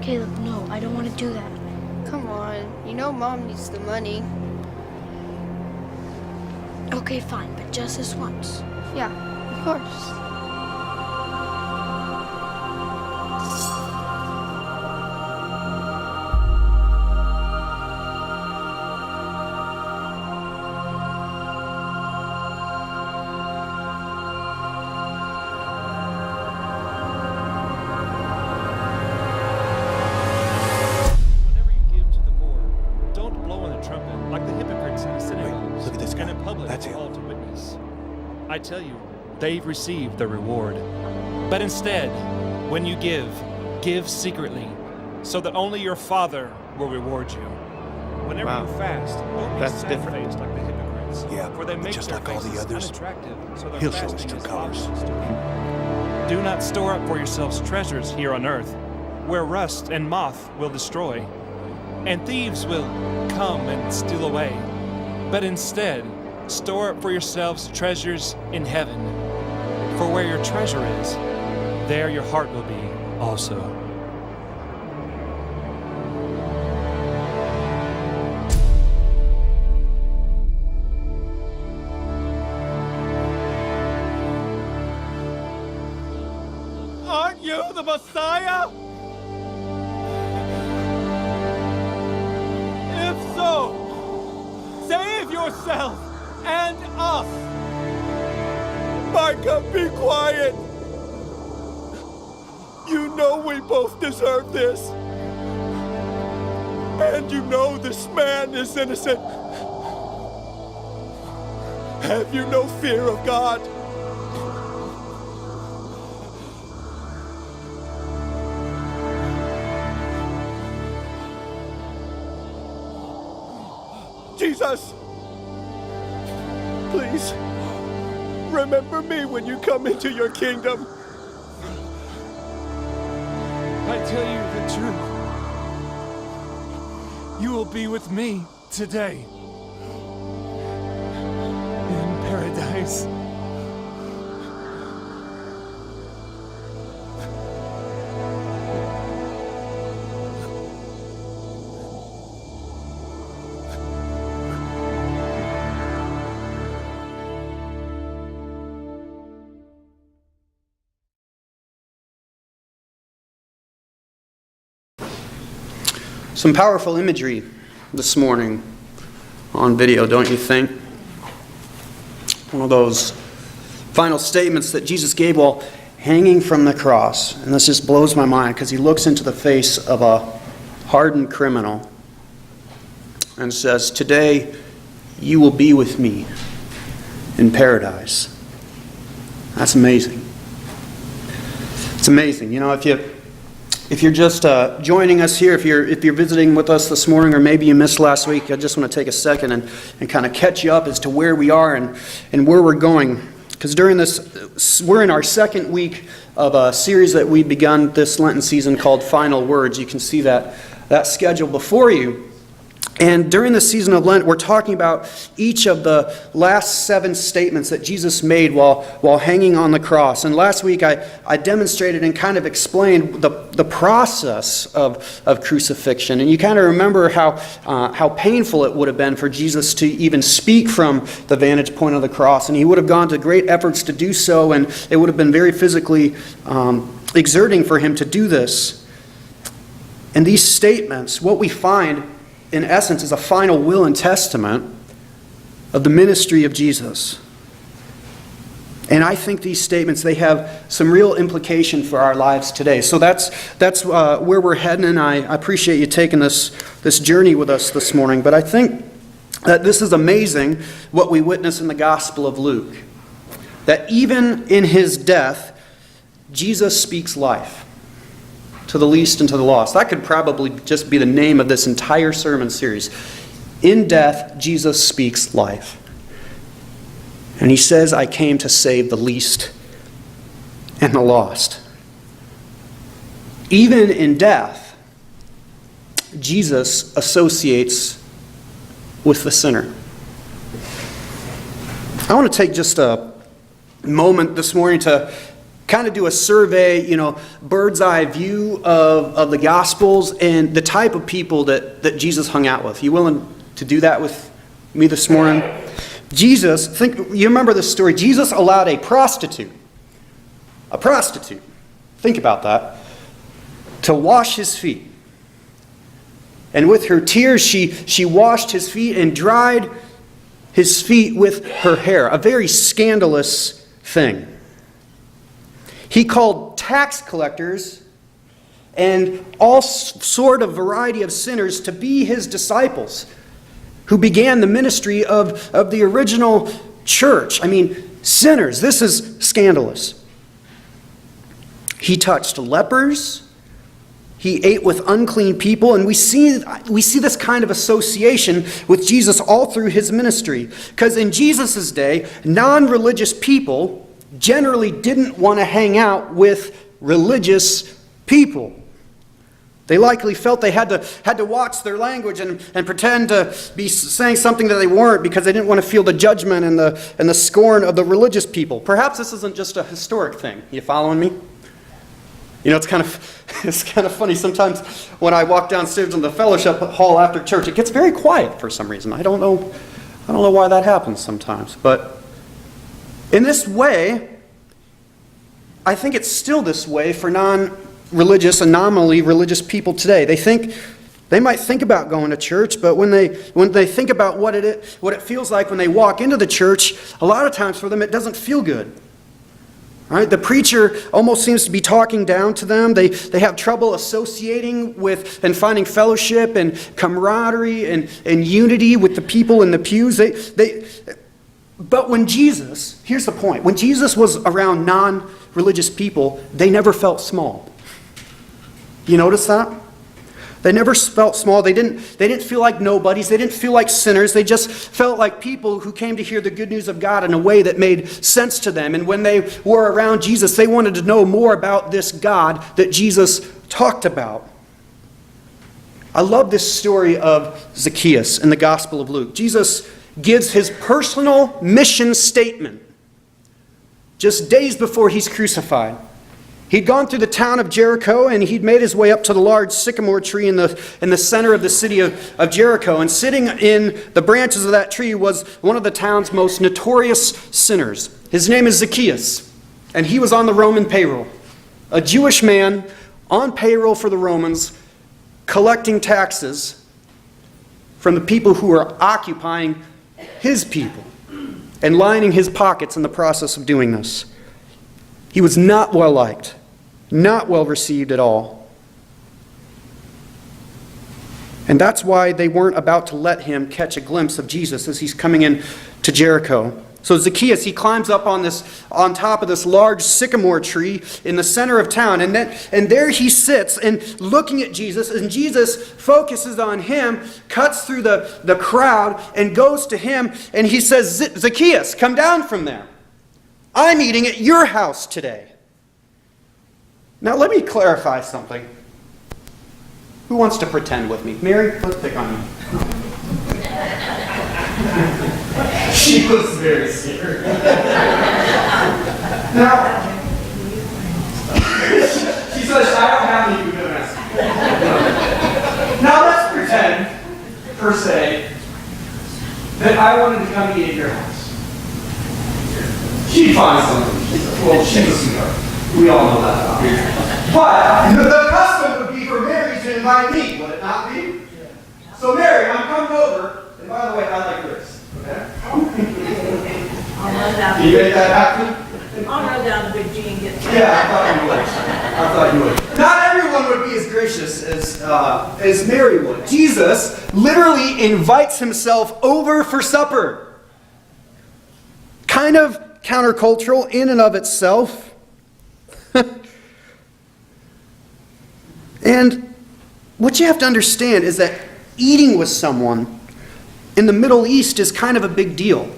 Caleb, no, I don't want to do that. Come on, you know Mom needs the money. Okay, fine, but just this once. Yeah, of course. I tell you, they've received the reward. But instead, when you give secretly, so that only your Father will reward you. Whenever you fast, don't be sad-faced like the hypocrites. Yeah, for they make just their like all the faces others, unattractive, so their he'll show his fasting true is colors. obvious to people. Do not store up for yourselves treasures here on earth, where rust and moth will destroy, and thieves will come and steal away. But instead, store up for yourselves treasures in heaven. For where your treasure is, there your heart will be also. Aren't you the Messiah? If so, save yourself and us! Micah, be quiet! You know we both deserve this. And you know this man is innocent. Have you no fear of God? Jesus! Please, remember me when you come into your kingdom. I tell you the truth. You will be with me today in paradise. Some powerful imagery this morning on video, don't you think? One of those final statements that Jesus gave while hanging from the cross. And this just blows my mind because he looks into the face of a hardened criminal and says, "Today you will be with me in paradise." That's amazing. It's amazing. You know, if you're just joining us here, if you're visiting with us this morning, or maybe you missed last week, I just want to take a second and kind of catch you up as to where we are and where we're going. Because during this, we're in our second week of a series that we begun this Lenten season called Final Words. You can see that schedule before you. And during the season of Lent, we're talking about each of the last 7 statements that Jesus made while hanging on the cross. And last week, I demonstrated and kind of explained the process of crucifixion. And you kind of remember how painful it would have been for Jesus to even speak from the vantage point of the cross. And he would have gone to great efforts to do so, and it would have been very physically exerting for him to do this. And these statements, what we find in essence, is a final will and testament of the ministry of Jesus. And I think these statements, they have some real implication for our lives today. So that's where we're heading, and I appreciate you taking this journey with us this morning. But I think that this is amazing what we witness in the Gospel of Luke. That even in his death, Jesus speaks life to the least and to the lost. That could probably just be the name of this entire sermon series. In death, Jesus speaks life. And he says, "I came to save the least and the lost." Even in death, Jesus associates with the sinner. I want to take just a moment this morning to kind of do a survey, bird's eye view of the Gospels and the type of people that Jesus hung out with. You willing to do that with me this morning? Jesus, you remember this story. Jesus allowed a prostitute, think about that, to wash his feet. And with her tears, she washed his feet and dried his feet with her hair. A very scandalous thing. He called tax collectors and all sort of variety of sinners to be his disciples, who began the ministry of the original church. I mean, sinners. This is scandalous. He touched lepers. He ate with unclean people, and we see this kind of association with Jesus all through his ministry. Because in Jesus' day, non-religious people generally didn't want to hang out with religious people. They likely felt they had to watch their language and pretend to be saying something that they weren't because they didn't want to feel the judgment and the scorn of the religious people. Perhaps this isn't just a historic thing. You following me? It's kind of funny sometimes when I walk downstairs in the fellowship hall after church. It gets very quiet for some reason. I don't know why that happens sometimes. But in this way, I think it's still this way for non-religious and nominally religious people today. They might think about going to church, but when they think about what it feels like when they walk into the church, a lot of times for them it doesn't feel good. Right? The preacher almost seems to be talking down to them. They have trouble associating with and finding fellowship and camaraderie and unity with the people in the pews. But when Jesus, here's the point, when Jesus was around non-religious people, they never felt small. You notice that? They never felt small. They didn't feel like nobodies. They didn't feel like sinners. They just felt like people who came to hear the good news of God in a way that made sense to them. And when they were around Jesus, they wanted to know more about this God that Jesus talked about. I love this story of Zacchaeus in the Gospel of Luke. Jesus gives his personal mission statement just days before he's crucified. He'd gone through the town of Jericho, and he'd made his way up to the large sycamore tree in the center of the city of Jericho. And sitting in the branches of that tree was one of the town's most notorious sinners. His name is Zacchaeus, and he was on the Roman payroll. A Jewish man on payroll for the Romans, collecting taxes from the people who were occupying his people and lining his pockets in the process of doing this. He was not well liked. Not well received at all. And that's why they weren't about to let him catch a glimpse of Jesus as he's coming in to Jericho. So Zacchaeus, he climbs up on top of this large sycamore tree in the center of town. And there he sits and looking at Jesus. And Jesus focuses on him, cuts through the crowd, and goes to him. And he says, Zacchaeus, come down from there. I'm eating at your house today. Now let me clarify something. Who wants to pretend with me? Mary, let's pick on you. She was very scared. Now, she says, I don't have any goodness. Now let's pretend, per se, that I wanted to come eat at your house. She'd find something. Well, she's a sweetheart. We all know that. But the custom would be for Mary to invite me, would it not be? So Mary, I'm coming over, and by the way, I like this. Okay? You make that happen? I'll run down to Big G and get some. Yeah, I thought you would. Not everyone would be as gracious as Mary would. Jesus literally invites himself over for supper. Kind of countercultural in and of itself. And what you have to understand is that eating with someone in the Middle East is kind of a big deal.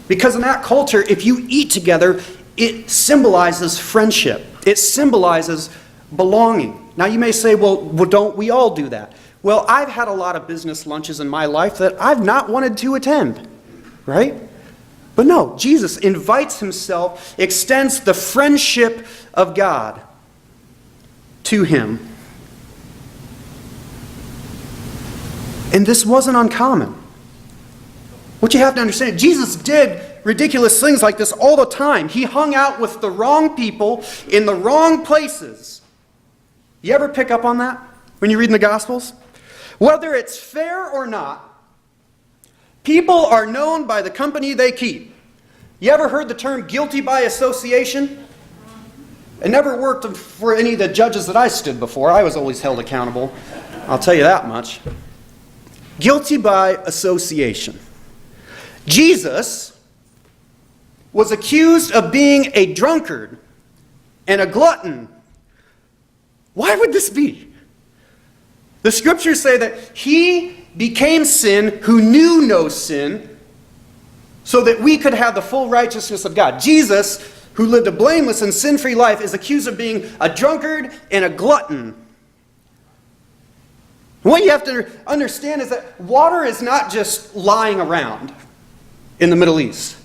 Because in that culture, if you eat together, it symbolizes friendship. It symbolizes belonging. Now you may say, well, don't we all do that? Well, I've had a lot of business lunches in my life that I've not wanted to attend, right? But no, Jesus invites himself, extends the friendship of God to him. And this wasn't uncommon. What you have to understand, Jesus did ridiculous things like this all the time. He hung out with the wrong people in the wrong places. You ever pick up on that when you read in the Gospels? Whether it's fair or not, people are known by the company they keep. You ever heard the term guilty by association? It never worked for any of the judges that I stood before. I was always held accountable. I'll tell you that much. Guilty by association. Jesus was accused of being a drunkard and a glutton. Why would this be? The scriptures say that he became sin who knew no sin so that we could have the full righteousness of God. Jesus, who lived a blameless and sin-free life, is accused of being a drunkard and a glutton. What you have to understand is that water is not just lying around in the Middle East.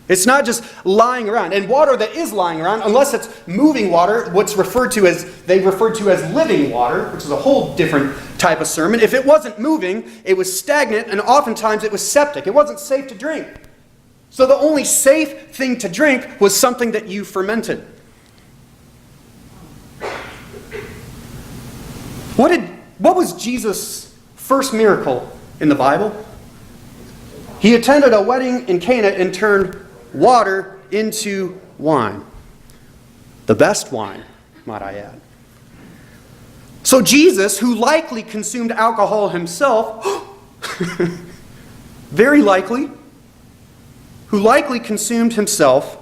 It's not just lying around. And water that is lying around, unless it's moving water, what's referred to as living water, which is a whole different type of sermon. If it wasn't moving, it was stagnant, and oftentimes it was septic. It wasn't safe to drink. So the only safe thing to drink was something that you fermented. What was Jesus' first miracle in the Bible? He attended a wedding in Cana and turned water into wine. The best wine, might I add. So Jesus, who likely consumed alcohol himself, very likely, who likely consumed himself,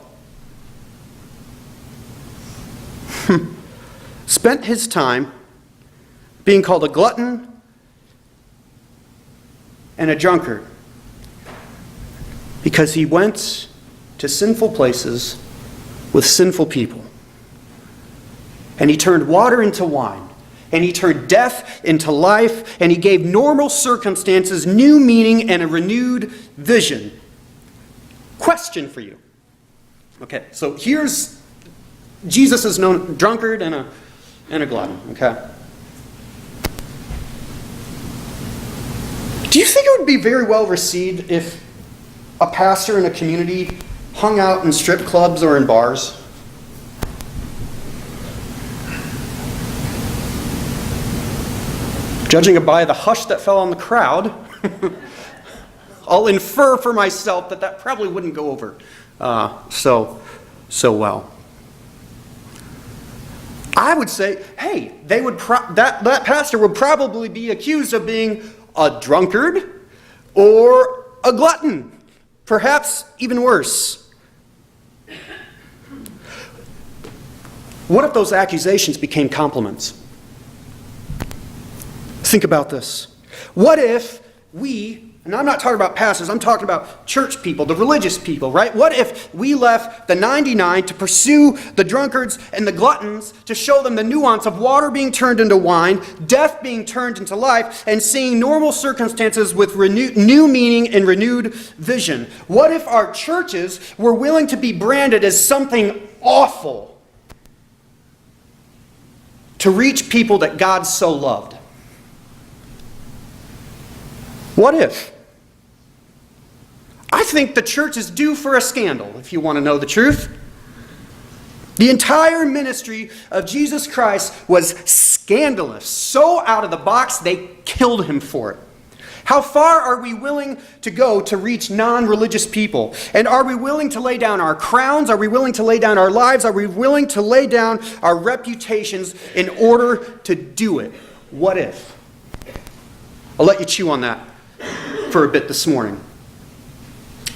spent his time being called a glutton and a drunkard because he went to sinful places with sinful people. And he turned water into wine. And he turned death into life. And he gave normal circumstances new meaning and a renewed vision. Question for you. Okay, so here's Jesus is known drunkard and a glutton. Okay. Do you think it would be very well received if a pastor in a community hung out in strip clubs or in bars? Judging by the hush that fell on the crowd, I'll infer for myself that probably wouldn't go over so well. I would say, hey, that pastor would probably be accused of being a drunkard or a glutton, perhaps even worse. What if those accusations became compliments? Think about this. What if we, and I'm not talking about pastors, I'm talking about church people, the religious people, right? What if we left the 99 to pursue the drunkards and the gluttons to show them the nuance of water being turned into wine, death being turned into life, and seeing normal circumstances with new meaning and renewed vision? What if our churches were willing to be branded as something awful to reach people that God so loved? What if? I think the church is due for a scandal, if you want to know the truth. The entire ministry of Jesus Christ was scandalous, so out of the box they killed him for it. How far are we willing to go to reach non-religious people? And are we willing to lay down our crowns? Are we willing to lay down our lives? Are we willing to lay down our reputations in order to do it? What if? I'll let you chew on that for a bit this morning.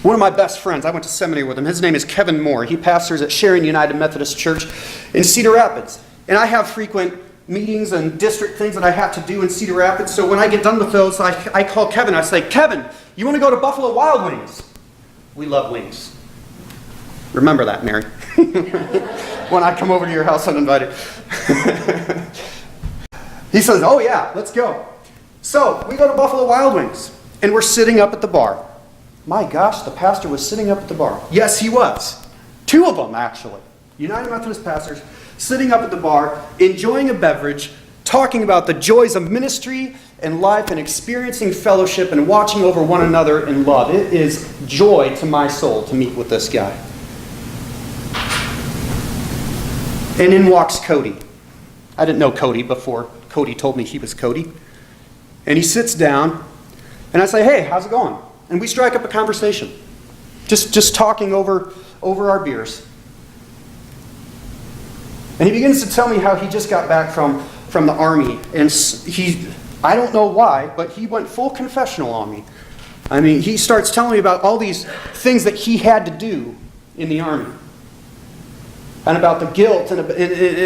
One of my best friends, I went to seminary with him. His name is Kevin Moore. He pastors at Sharon United Methodist Church in Cedar Rapids. And I have frequent meetings and district things that I have to do in Cedar Rapids. So when I get done with those, I call Kevin. I say, Kevin, you want to go to Buffalo Wild Wings? We love wings. Remember that, Mary. When I come over to your house uninvited. He says, oh yeah, let's go. So we go to Buffalo Wild Wings. And we're sitting up at the bar. My gosh, the pastor was sitting up at the bar. Yes, he was. 2 of them, actually. United Methodist pastors sitting up at the bar, enjoying a beverage, talking about the joys of ministry and life and experiencing fellowship and watching over one another in love. It is joy to my soul to meet with this guy. And in walks Cody. I didn't know Cody before Cody told me he was Cody. And he sits down, and I say, hey, how's it going? And we strike up a conversation. Just talking over our beers. And he begins to tell me how he just got back from the army. And I don't know why, but he went full confessional on me. I mean, he starts telling me about all these things that he had to do in the army. And about the guilt and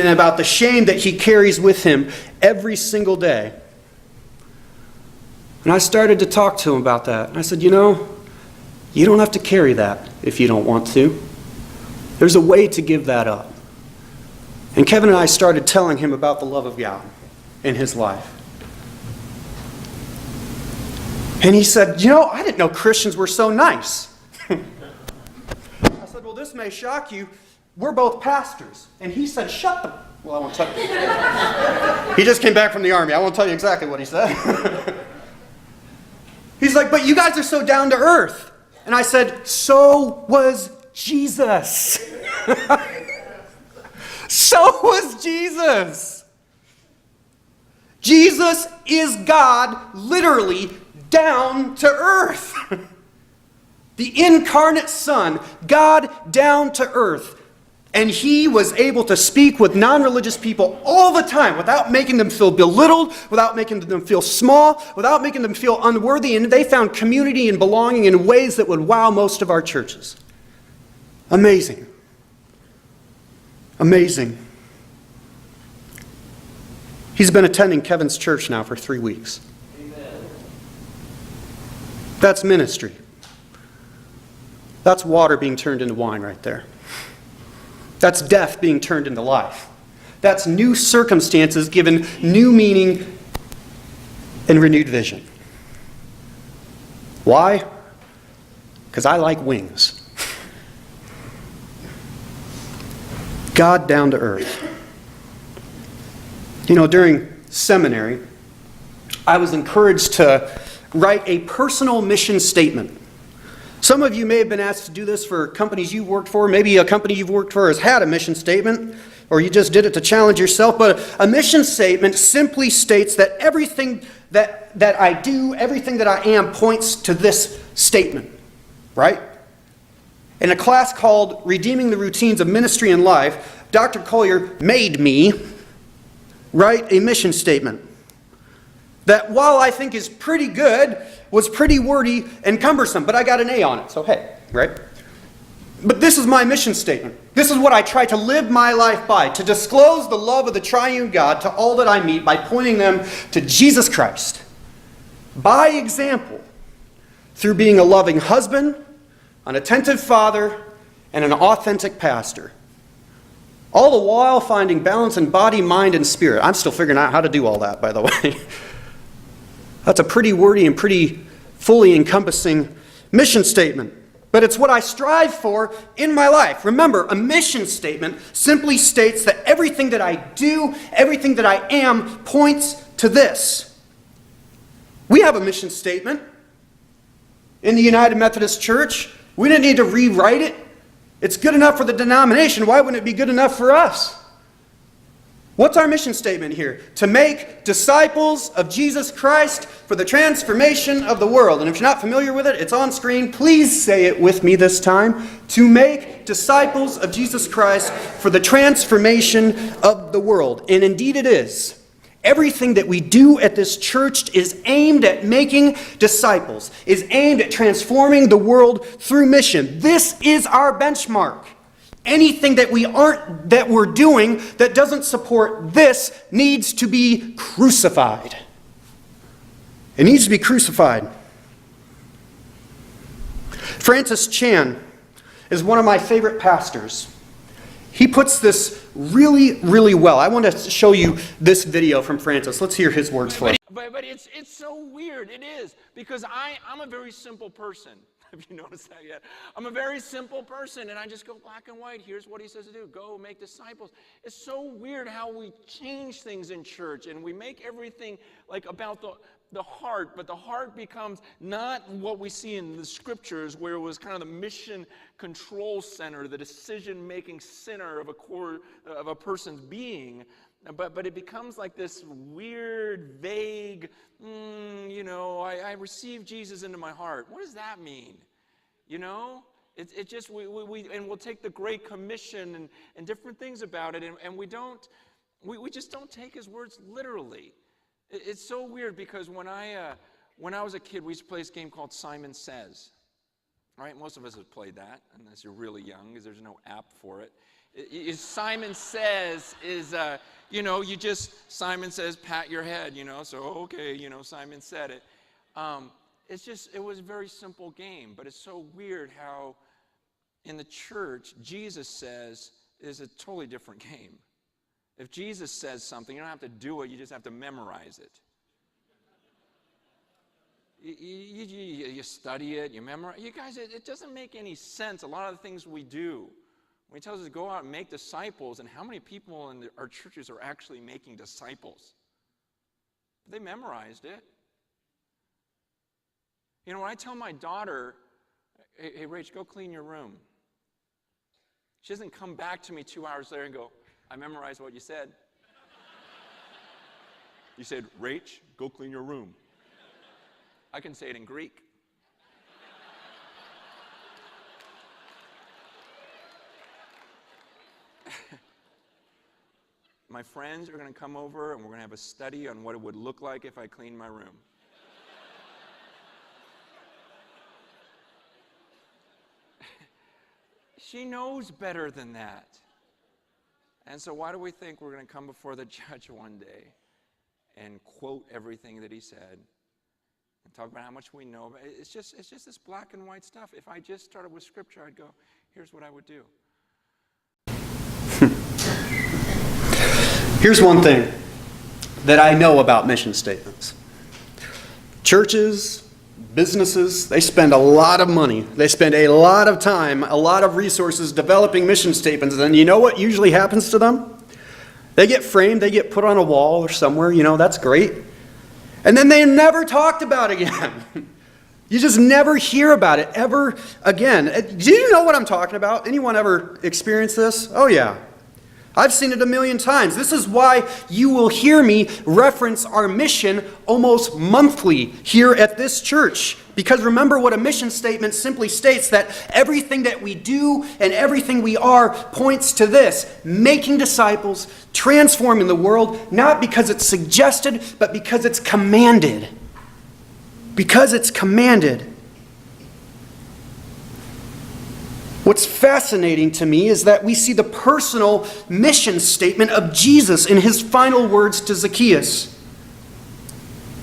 about the shame that he carries with him every single day. And I started to talk to him about that. And I said, you don't have to carry that if you don't want to. There's a way to give that up. And Kevin and I started telling him about the love of God in his life. And he said, I didn't know Christians were so nice. I said, well, this may shock you. We're both pastors. And he said, shut them. Well, I won't tell you. He just came back from the army. I won't tell you exactly what he said. He's like, but you guys are so down to earth. And I said, so was Jesus. So was Jesus. Jesus is God, literally down to earth. The incarnate Son, God down to earth. And he was able to speak with non-religious people all the time without making them feel belittled, without making them feel small, without making them feel unworthy. And they found community and belonging in ways that would wow most of our churches. Amazing. Amazing. He's been attending Kevin's church now for 3 weeks. Amen. That's ministry. That's water being turned into wine right there. That's death being turned into life. That's new circumstances given new meaning and renewed vision. Why? Because I like wings. God down to earth. During seminary, I was encouraged to write a personal mission statement. Some of you may have been asked to do this for companies you've worked for. Maybe a company you've worked for has had a mission statement, or you just did it to challenge yourself. But a mission statement simply states that everything that I do, everything that I am, points to this statement, right? In a class called Redeeming the Routines of Ministry and Life, Dr. Collier made me write a mission statement that, while I think is pretty good, was pretty wordy and cumbersome, but I got an A on it, so hey, right? But this is my mission statement. This is what I try to live my life by, to disclose the love of the triune God to all that I meet by pointing them to Jesus Christ. By example, through being a loving husband, an attentive father, and an authentic pastor. All the while finding balance in body, mind, and spirit. I'm still figuring out how to do all that, by the way. That's a pretty wordy and pretty fully encompassing mission statement. But it's what I strive for in my life. Remember, a mission statement simply states that everything that I do, everything that I am, points to this. We have a mission statement in the United Methodist Church. We didn't need to rewrite it. It's good enough for the denomination. Why wouldn't it be good enough for us? What's our mission statement here? To make disciples of Jesus Christ for the transformation of the world. And if you're not familiar with it, it's on screen. Please say it with me this time. To make disciples of Jesus Christ for the transformation of the world. And indeed it is. Everything that we do at this church is aimed at making disciples, is aimed at transforming the world through mission. This is our benchmark. Anything that we're doing that doesn't support this needs to be crucified. It needs to be crucified. Francis Chan is one of my favorite pastors. He puts this really, really well. I want to show you this video from Francis. Let's hear his words for it. But it's so weird. It is. Because I'm a very simple person. Have you noticed that yet? I'm a very simple person, and I just go black and white. Here's what he says to do. Go make disciples. It's so weird how we change things in church, and we make everything like about the heart, but the heart becomes not what we see in the scriptures, where it was kind of the mission control center, the decision-making center of a person's being. But it becomes like this weird, vague, I received Jesus into my heart. What does that mean? It just, and we'll take the Great Commission and different things about it, and we just don't take his words literally. It's so weird because when I was a kid, we used to play this game called Simon Says. Right? Most of us have played that, unless you're really young, because there's no app for it. Simon Says is, Simon says, pat your head, so okay, Simon said it. It was a very simple game, but it's so weird how in the church, Jesus says is a totally different game. If Jesus says something, you don't have to do it, you just have to memorize it. You study it, you memorize. You guys, it doesn't make any sense, a lot of the things we do. When he tells us to go out and make disciples, and how many people in our churches are actually making disciples? They memorized it. When I tell my daughter, hey, Rach, go clean your room. She doesn't come back to me 2 hours later and go, I memorized what you said. You said, Rach, go clean your room. I can say it in Greek. My friends are going to come over and we're going to have a study on what it would look like if I cleaned my room. She knows better than that. And so why do we think we're going to come before the judge one day and quote everything that he said and talk about how much we know? It's just this black and white stuff. If I just started with Scripture, I'd go, here's what I would do. Here's one thing that I know about mission statements. Churches, businesses, they spend a lot of money. They spend a lot of time, a lot of resources developing mission statements. And you know what usually happens to them? They get framed, they get put on a wall or somewhere, that's great. And then they're never talked about again. You just never hear about it ever again. Do you know what I'm talking about? Anyone ever experienced this? Oh yeah. I've seen it a million times. This is why you will hear me reference our mission almost monthly here at this church. Because remember what a mission statement simply states, that everything that we do and everything we are points to this: making disciples, transforming the world, not because it's suggested, but because it's commanded. Because it's commanded. What's fascinating to me is that we see the personal mission statement of Jesus in his final words to Zacchaeus.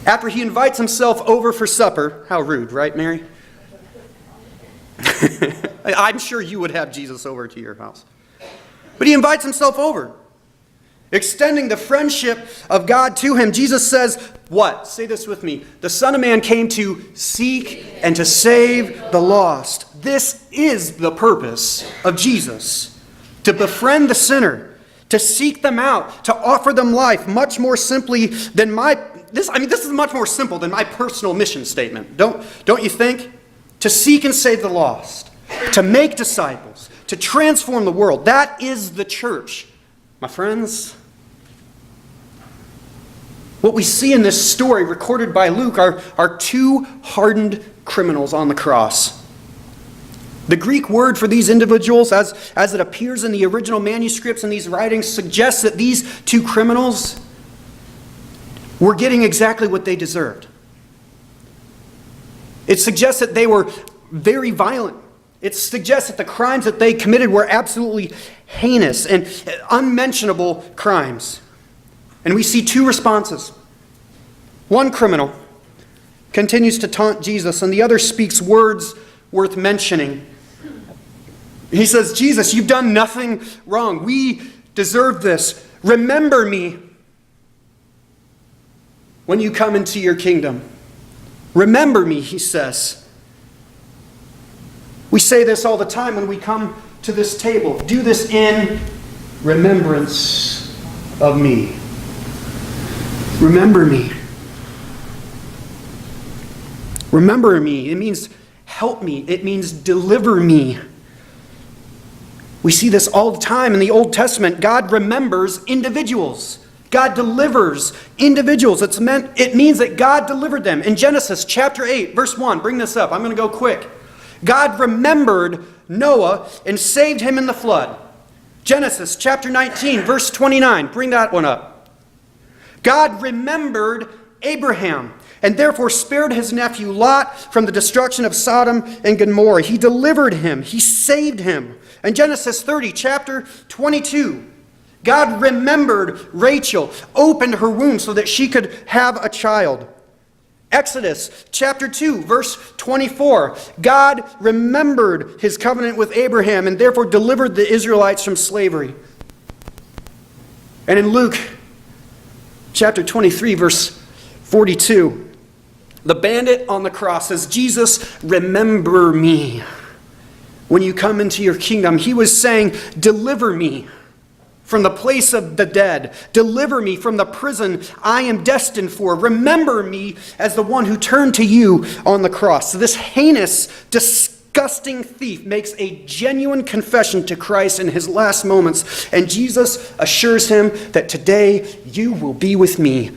After he invites himself over for supper, how rude, right, Mary? I'm sure you would have Jesus over to your house. But he invites himself over. Extending the friendship of God to him, Jesus says, what? Say this with me. The Son of Man came to seek and to save the lost. This is the purpose of Jesus. To befriend the sinner, to seek them out, to offer them life, much more simply than this is much more simple than my personal mission statement. Don't you think? To seek and save the lost, to make disciples, to transform the world. That is the church. My friends, what we see in this story recorded by Luke are two hardened criminals on the cross. The Greek word for these individuals, as it appears in the original manuscripts and these writings, suggests that these two criminals were getting exactly what they deserved. It suggests that they were very violent. It suggests that the crimes that they committed were absolutely heinous and unmentionable crimes. And we see two responses. One criminal continues to taunt Jesus, and the other speaks words worth mentioning. He says, Jesus, you've done nothing wrong. We deserve this. Remember me when you come into your kingdom. Remember me, he says. We say this all the time when we come to this table. Do this in remembrance of me. Remember me. Remember me. It means help me. It means deliver me. We see this all the time in the Old Testament. God remembers individuals. God delivers individuals. It means that God delivered them. In Genesis chapter 8, verse 1, bring this up. I'm going to go quick. God remembered Noah and saved him in the flood. Genesis chapter 19, verse 29, bring that one up. God remembered Abraham and therefore spared his nephew Lot from the destruction of Sodom and Gomorrah. He delivered him. He saved him. In Genesis 30, chapter 22, God remembered Rachel, opened her womb so that she could have a child. Exodus chapter 2, verse 24, God remembered his covenant with Abraham and therefore delivered the Israelites from slavery. And in Luke chapter 23, verse 42, the bandit on the cross says, Jesus, remember me when you come into your kingdom. He was saying, deliver me from the place of the dead. Deliver me from the prison I am destined for. Remember me as the one who turned to you on the cross. So this heinous, disgusting thief makes a genuine confession to Christ in his last moments. And Jesus assures him that today you will be with me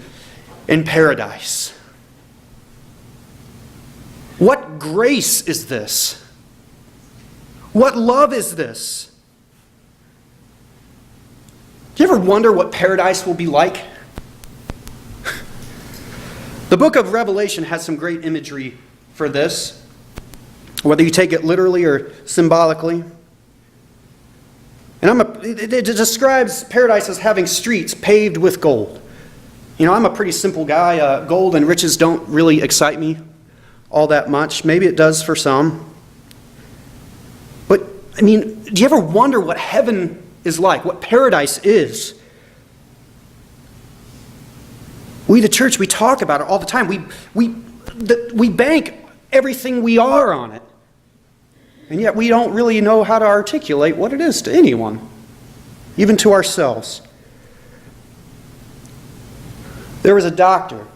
in paradise. What grace is this? What love is this? Do you ever wonder what paradise will be like? The book of Revelation has some great imagery for this, whether you take it literally or symbolically. And it describes paradise as having streets paved with gold. You know, I'm a pretty simple guy. Gold and riches don't really excite me all that much. Maybe it does for some. But, I mean, do you ever wonder what heaven is like, what paradise is? We, the church, we talk about it all the time. We bank everything we are on it. And yet we don't really know how to articulate what it is to anyone, even to ourselves. There was a doctor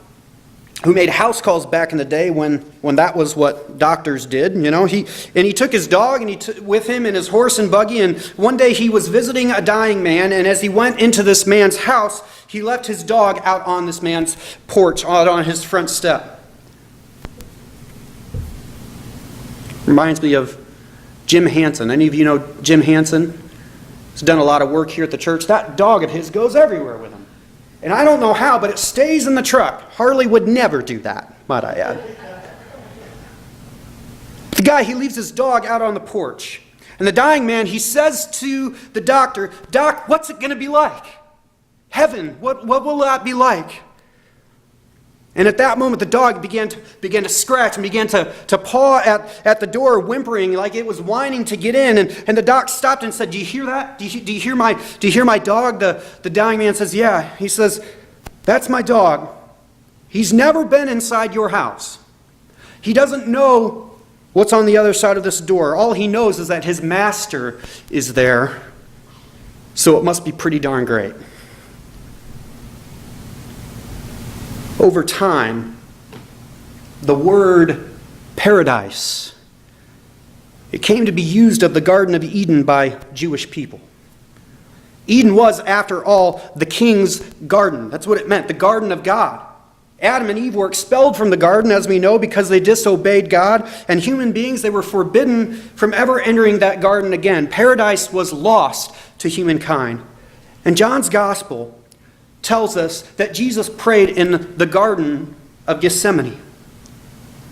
who made house calls back in the day when that was what doctors did, you know. He took his dog and with him and his horse and buggy, and one day he was visiting a dying man, and as he went into this man's house, he left his dog out on this man's porch, out on his front step. Reminds me of Jim Hansen. Any of you know Jim Hansen? He's done a lot of work here at the church. That dog of his goes everywhere with him. And I don't know how, but it stays in the truck. Harley would never do that, might I add. The guy, he leaves his dog out on the porch. And the dying man, he says to the doctor, Doc, what's it going to be like? Heaven, what will that be like? And at that moment, the dog began to scratch and began to paw at the door, whimpering like it was whining to get in. And the doc stopped and said, "Do you hear that? Do you hear my dog?" The dying man says, "Yeah." He says, "That's my dog. He's never been inside your house. He doesn't know what's on the other side of this door. All he knows is that his master is there. So it must be pretty darn great." Over time, the word paradise, it came to be used of the Garden of Eden by Jewish people. Eden was, after all, the king's garden. That's what it meant, the garden of God. Adam and Eve were expelled from the garden, as we know, because they disobeyed God, and human beings, they were forbidden from ever entering that garden again. Paradise was lost to humankind. And John's gospel tells us that Jesus prayed in the Garden of Gethsemane.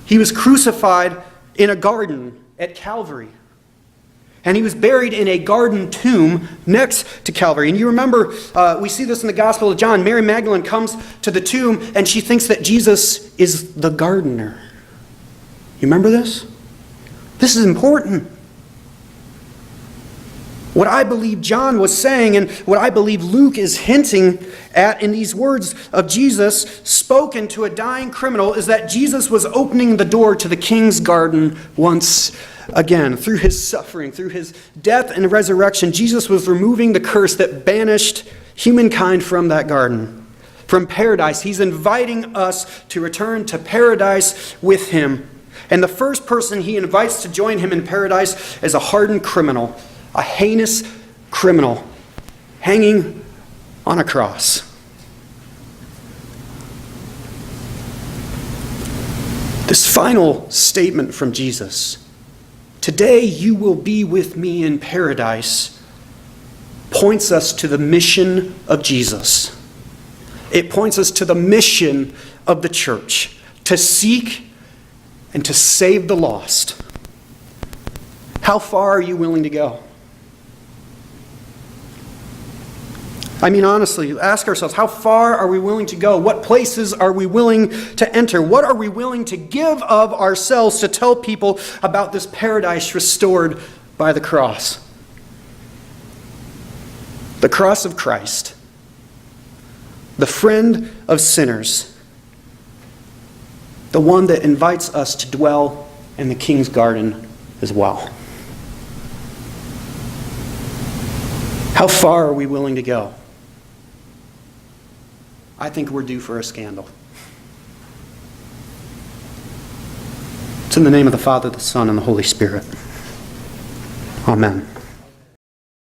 He was crucified in a garden at Calvary. And he was buried in a garden tomb next to Calvary. And you remember, we see this in the Gospel of John. Mary Magdalene comes to the tomb and she thinks that Jesus is the gardener. You remember this? This is important. What I believe John was saying and what I believe Luke is hinting at in these words of Jesus spoken to a dying criminal is that Jesus was opening the door to the king's garden once Again, through his suffering, through his death and resurrection, Jesus was removing the curse that banished humankind from that garden, from paradise. He's inviting us to return to paradise with him. And the first person he invites to join him in paradise is a hardened criminal, a heinous criminal, hanging on a cross. This final statement from Jesus, "Today you will be with me in paradise," points us to the mission of Jesus. It points us to the mission of the church, to seek and to save the lost. How far are you willing to go? I mean, honestly, ask ourselves, how far are we willing to go? What places are we willing to enter? What are we willing to give of ourselves to tell people about this paradise restored by the cross? The cross of Christ, the friend of sinners, the one that invites us to dwell in the King's garden as well. How far are we willing to go? I think we're due for a scandal. It's in the name of the Father, the Son, and the Holy Spirit. Amen.